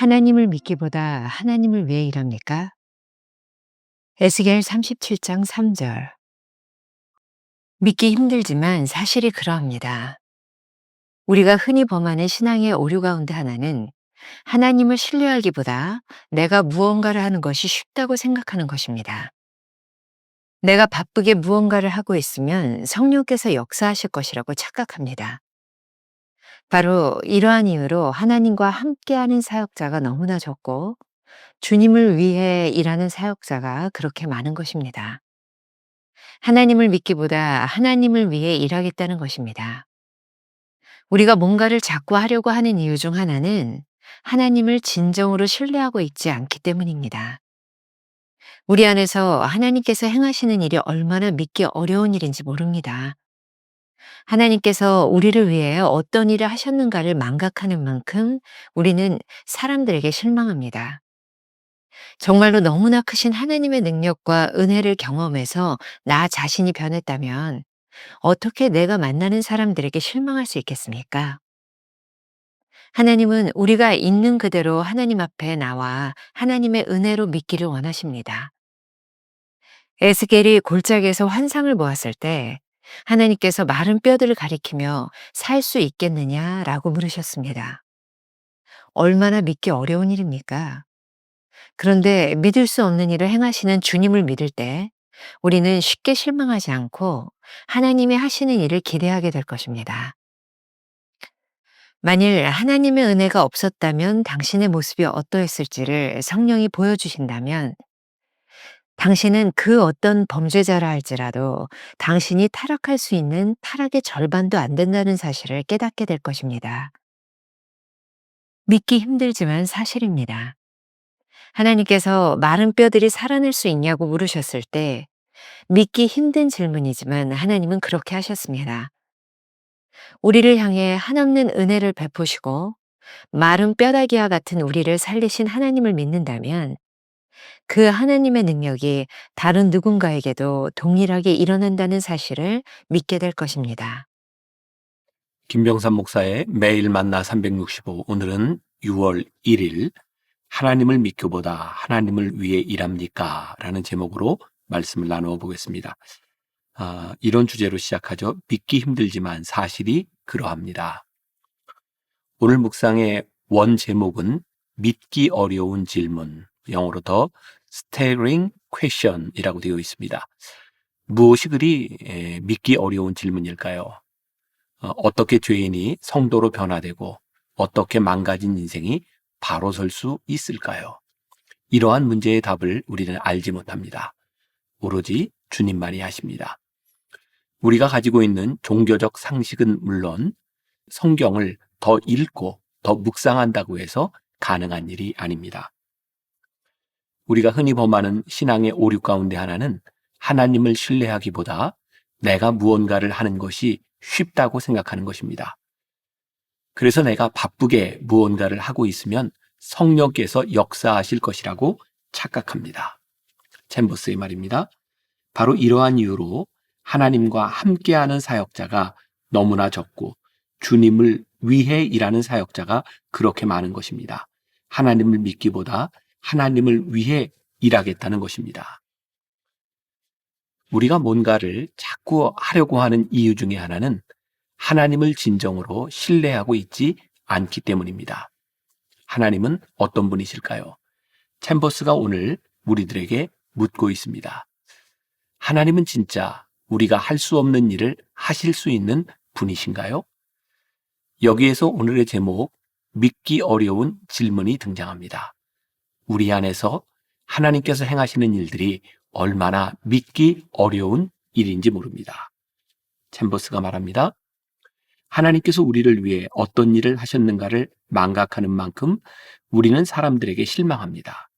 하나님을 믿기보다 하나님을 위해 일합니까? 에스겔 37장 3절. 믿기 힘들지만 사실이 그러합니다. 우리가 흔히 범하는 신앙의 오류 가운데 하나는 하나님을 신뢰하기보다 내가 무언가를 하는 것이 쉽다고 생각하는 것입니다. 내가 바쁘게 무언가를 하고 있으면 성령께서 역사하실 것이라고 착각합니다. 바로 이러한 이유로 하나님과 함께하는 사역자가 너무나 적고 주님을 위해 일하는 사역자가 그렇게 많은 것입니다. 하나님을 믿기보다 하나님을 위해 일하겠다는 것입니다. 우리가 뭔가를 자꾸 하려고 하는 이유 중 하나는 하나님을 진정으로 신뢰하고 있지 않기 때문입니다. 우리 안에서 하나님께서 행하시는 일이 얼마나 믿기 어려운 일인지 모릅니다. 하나님께서 우리를 위해 어떤 일을 하셨는가를 망각하는 만큼 우리는 사람들에게 실망합니다. 정말로 너무나 크신 하나님의 능력과 은혜를 경험해서 나 자신이 변했다면 어떻게 내가 만나는 사람들에게 실망할 수 있겠습니까? 하나님은 우리가 있는 그대로 하나님 앞에 나와 하나님의 은혜로 믿기를 원하십니다. 에스겔이 골짜기에서 환상을 보았을 때 하나님께서 마른 뼈들을 가리키며 살 수 있겠느냐라고 물으셨습니다. 얼마나 믿기 어려운 일입니까? 그런데 믿을 수 없는 일을 행하시는 주님을 믿을 때 우리는 쉽게 실망하지 않고 하나님이 하시는 일을 기대하게 될 것입니다. 만일 하나님의 은혜가 없었다면 당신의 모습이 어떠했을지를 성령이 보여주신다면 당신은 그 어떤 범죄자라 할지라도 당신이 타락할 수 있는 타락의 절반도 안 된다는 사실을 깨닫게 될 것입니다. 믿기 힘들지만 사실입니다. 하나님께서 마른 뼈들이 살아날 수 있냐고 물으셨을 때 믿기 힘든 질문이지만 하나님은 그렇게 하셨습니다. 우리를 향해 한없는 은혜를 베푸시고 마른 뼈다귀와 같은 우리를 살리신 하나님을 믿는다면 그 하나님의 능력이 다른 누군가에게도 동일하게 일어난다는 사실을 믿게 될 것입니다. 김병삼 목사의 매일 만나 365, 오늘은 6월 1일 하나님을 믿기보다 하나님을 위해 일합니까? 라는 제목으로 말씀을 나누어 보겠습니다. 이런 주제로 시작하죠. 믿기 힘들지만 사실이 그러합니다. 오늘 묵상의 원 제목은 믿기 어려운 질문, 영어로 더 staggering question이라고 되어 있습니다. 무엇이 그리 믿기 어려운 질문일까요? 어떻게 죄인이 성도로 변화되고 어떻게 망가진 인생이 바로 설 수 있을까요? 이러한 문제의 답을 우리는 알지 못합니다. 오로지 주님만이 하십니다. 우리가 가지고 있는 종교적 상식은 물론 성경을 더 읽고 더 묵상한다고 해서 가능한 일이 아닙니다. 우리가 흔히 범하는 신앙의 오류 가운데 하나는 하나님을 신뢰하기보다 내가 무언가를 하는 것이 쉽다고 생각하는 것입니다. 그래서 내가 바쁘게 무언가를 하고 있으면 성령께서 역사하실 것이라고 착각합니다. 챔버스의 말입니다. 바로 이러한 이유로 하나님과 함께하는 사역자가 너무나 적고 주님을 위해 일하는 사역자가 그렇게 많은 것입니다. 하나님을 믿기보다 하나님을 위해 일하겠다는 것입니다. 우리가 뭔가를 자꾸 하려고 하는 이유 중에 하나는 하나님을 진정으로 신뢰하고 있지 않기 때문입니다. 하나님은 어떤 분이실까요? 챔버스가 오늘 우리들에게 묻고 있습니다. 하나님은 진짜 우리가 할 수 없는 일을 하실 수 있는 분이신가요? 여기에서 오늘의 제목, 믿기 어려운 질문이 등장합니다. 우리 안에서 하나님께서 행하시는 일들이 얼마나 믿기 어려운 일인지 모릅니다. 챔버스가 말합니다. 하나님께서 우리를 위해 어떤 일을 하셨는가를 망각하는 만큼 우리는 사람들에게 실망합니다.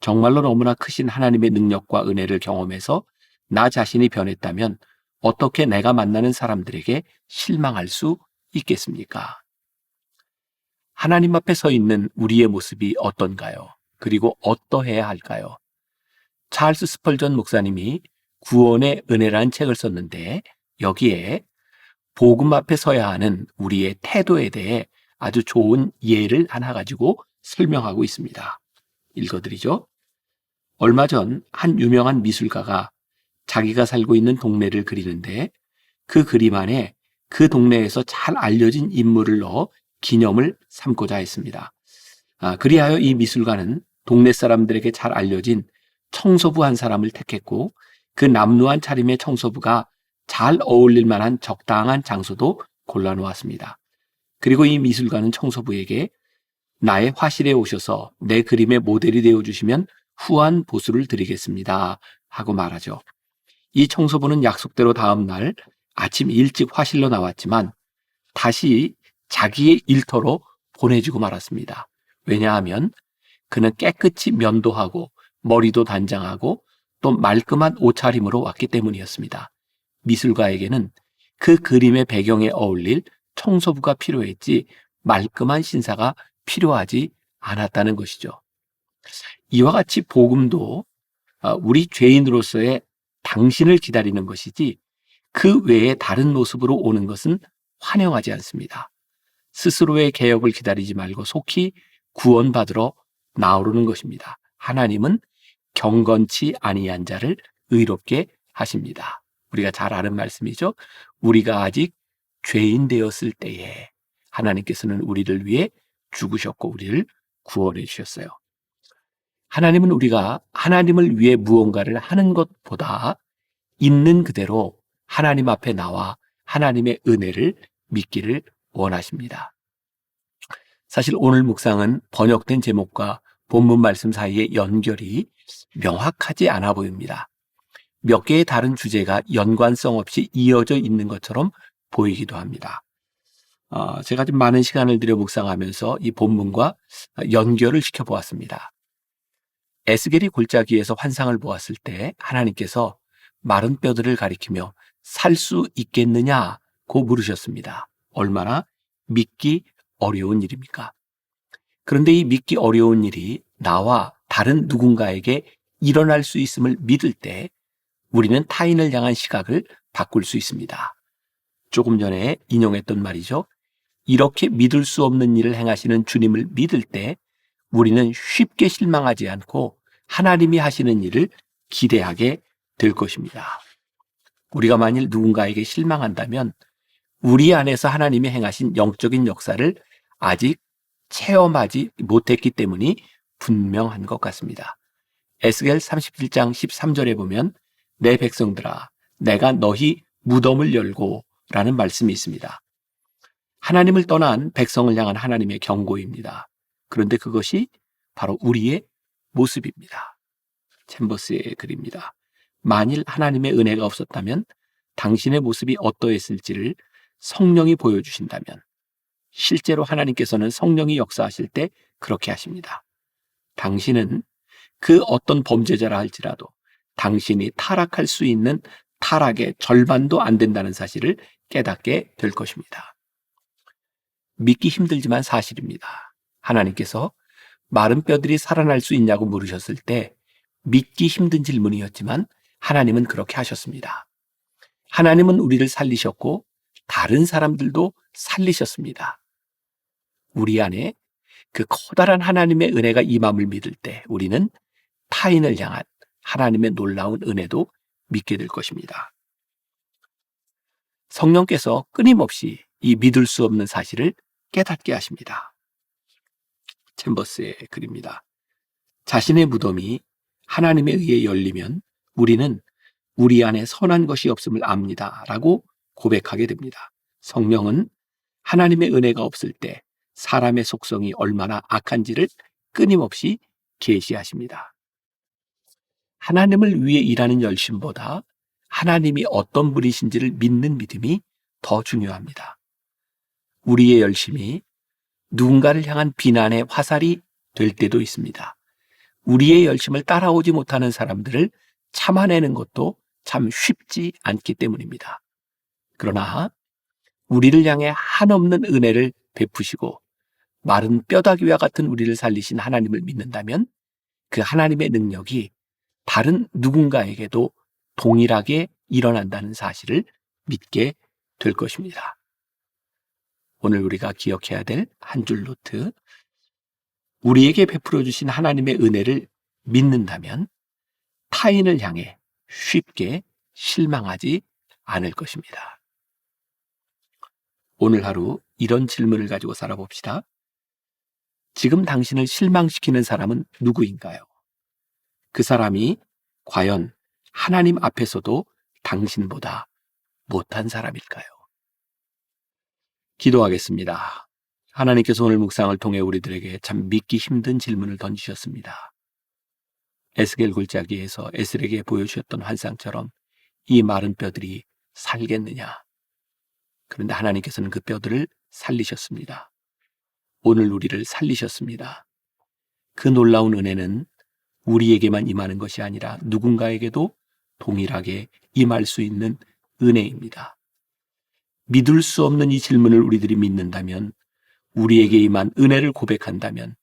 정말로 너무나 크신 하나님의 능력과 은혜를 경험해서 나 자신이 변했다면 어떻게 내가 만나는 사람들에게 실망할 수 있겠습니까? 하나님 앞에 서 있는 우리의 모습이 어떤가요? 그리고 어떠해야 할까요? 찰스 스펄전 목사님이 구원의 은혜라는 책을 썼는데 여기에 복음 앞에 서야 하는 우리의 태도에 대해 아주 좋은 예를 하나 가지고 설명하고 있습니다. 읽어드리죠. 얼마 전 한 유명한 미술가가 자기가 살고 있는 동네를 그리는데 그 그림 안에 그 동네에서 잘 알려진 인물을 넣어 기념을 삼고자 했습니다. 그리하여 이 미술가는 동네 사람들에게 잘 알려진 청소부 한 사람을 택했고 그 남루한 차림의 청소부가 잘 어울릴 만한 적당한 장소도 골라놓았습니다. 그리고 이 미술가는 청소부에게 나의 화실에 오셔서 내 그림의 모델이 되어주시면 후한 보수를 드리겠습니다 하고 말하죠. 이 청소부는 약속대로 다음 날 아침 일찍 화실로 나왔지만 다시 자기의 일터로 보내주고 말았습니다. 왜냐하면 그는 깨끗이 면도하고 머리도 단장하고 또 말끔한 옷차림으로 왔기 때문이었습니다. 미술가에게는 그 그림의 배경에 어울릴 청소부가 필요했지 말끔한 신사가 필요하지 않았다는 것이죠. 이와 같이 복음도 우리 죄인으로서의 당신을 기다리는 것이지 그 외에 다른 모습으로 오는 것은 환영하지 않습니다. 스스로의 개혁을 기다리지 말고 속히 구원받으러 나오르는 것입니다. 하나님은 경건치 아니한 자를 의롭게 하십니다. 우리가 잘 아는 말씀이죠. 우리가 아직 죄인 되었을 때에 하나님께서는 우리를 위해 죽으셨고 우리를 구원해 주셨어요. 하나님은 우리가 하나님을 위해 무언가를 하는 것보다 있는 그대로 하나님 앞에 나와 하나님의 은혜를 믿기를 원하십니다. 사실 오늘 묵상은 번역된 제목과 본문 말씀 사이의 연결이 명확하지 않아 보입니다. 몇 개의 다른 주제가 연관성 없이 이어져 있는 것처럼 보이기도 합니다. 제가 좀 많은 시간을 들여 묵상하면서 이 본문과 연결을 시켜보았습니다. 에스겔이 골짜기에서 환상을 보았을 때 하나님께서 마른 뼈들을 가리키며 살 수 있겠느냐고 물으셨습니다. 얼마나 믿기 어려운 일입니까? 그런데 이 믿기 어려운 일이 나와 다른 누군가에게 일어날 수 있음을 믿을 때 우리는 타인을 향한 시각을 바꿀 수 있습니다. 조금 전에 인용했던 말이죠. 이렇게 믿을 수 없는 일을 행하시는 주님을 믿을 때 우리는 쉽게 실망하지 않고 하나님이 하시는 일을 기대하게 될 것입니다. 우리가 만일 누군가에게 실망한다면 우리 안에서 하나님이 행하신 영적인 역사를 아직 체험하지 못했기 때문이 분명한 것 같습니다. 에스겔 37장 13절에 보면 내 백성들아 내가 너희 무덤을 열고 라는 말씀이 있습니다. 하나님을 떠난 백성을 향한 하나님의 경고입니다. 그런데 그것이 바로 우리의 모습입니다. 챔버스의 글입니다. 만일 하나님의 은혜가 없었다면 당신의 모습이 어떠했을지를 성령이 보여주신다면 실제로 하나님께서는 성령이 역사하실 때 그렇게 하십니다. 당신은 그 어떤 범죄자라 할지라도 당신이 타락할 수 있는 타락의 절반도 안 된다는 사실을 깨닫게 될 것입니다. 믿기 힘들지만 사실입니다. 하나님께서 마른 뼈들이 살아날 수 있냐고 물으셨을 때 믿기 힘든 질문이었지만 하나님은 그렇게 하셨습니다. 하나님은 우리를 살리셨고 다른 사람들도 살리셨습니다. 우리 안에 그 커다란 하나님의 은혜가 임함을 믿을 때 우리는 타인을 향한 하나님의 놀라운 은혜도 믿게 될 것입니다. 성령께서 끊임없이 이 믿을 수 없는 사실을 깨닫게 하십니다. 챔버스의 글입니다. 자신의 무덤이 하나님에 의해 열리면 우리는 우리 안에 선한 것이 없음을 압니다. 라고 고백하게 됩니다. 성령은 하나님의 은혜가 없을 때 사람의 속성이 얼마나 악한지를 끊임없이 계시하십니다. 하나님을 위해 일하는 열심보다 하나님이 어떤 분이신지를 믿는 믿음이 더 중요합니다. 우리의 열심이 누군가를 향한 비난의 화살이 될 때도 있습니다. 우리의 열심을 따라오지 못하는 사람들을 참아내는 것도 참 쉽지 않기 때문입니다. 그러나 우리를 향해 한없는 은혜를 베푸시고 마른 뼈다귀와 같은 우리를 살리신 하나님을 믿는다면 그 하나님의 능력이 다른 누군가에게도 동일하게 일어난다는 사실을 믿게 될 것입니다. 오늘 우리가 기억해야 될 한 줄 노트. 우리에게 베풀어 주신 하나님의 은혜를 믿는다면 타인을 향해 쉽게 실망하지 않을 것입니다. 오늘 하루 이런 질문을 가지고 살아봅시다. 지금 당신을 실망시키는 사람은 누구인가요? 그 사람이 과연 하나님 앞에서도 당신보다 못한 사람일까요? 기도하겠습니다. 하나님께서 오늘 묵상을 통해 우리들에게 참 믿기 힘든 질문을 던지셨습니다. 에스겔 골짜기에서 에스겔에게 보여주셨던 환상처럼 이 마른 뼈들이 살겠느냐? 그런데 하나님께서는 그 뼈들을 살리셨습니다. 오늘 우리를 살리셨습니다. 그 놀라운 은혜는 우리에게만 임하는 것이 아니라 누군가에게도 동일하게 임할 수 있는 은혜입니다. 믿을 수 없는 이 질문을 우리들이 믿는다면, 우리에게 임한 은혜를 고백한다면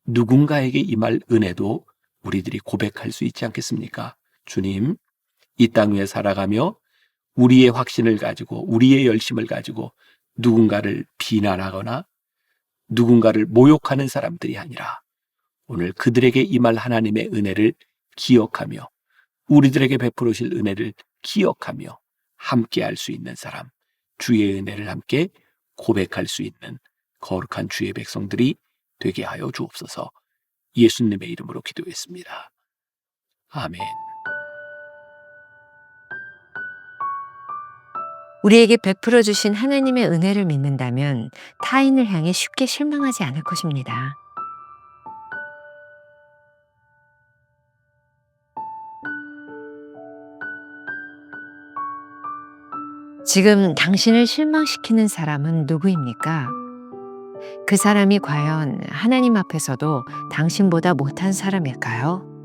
누군가에게 임할 은혜도 우리들이 고백할 수 있지 않겠습니까? 주님, 이 땅 위에 살아가며 우리의 확신을 가지고 우리의 열심을 가지고 누군가를 비난하거나 누군가를 모욕하는 사람들이 아니라 오늘 그들에게 임할 하나님의 은혜를 기억하며 우리들에게 베풀으실 은혜를 기억하며 함께 할 수 있는 사람, 주의 은혜를 함께 고백할 수 있는 거룩한 주의 백성들이 되게 하여 주옵소서. 예수님의 이름으로 기도했습니다. 아멘. 우리에게 베풀어 주신 하나님의 은혜를 믿는다면 타인을 향해 쉽게 실망하지 않을 것입니다. 지금 당신을 실망시키는 사람은 누구입니까? 그 사람이 과연 하나님 앞에서도 당신보다 못한 사람일까요?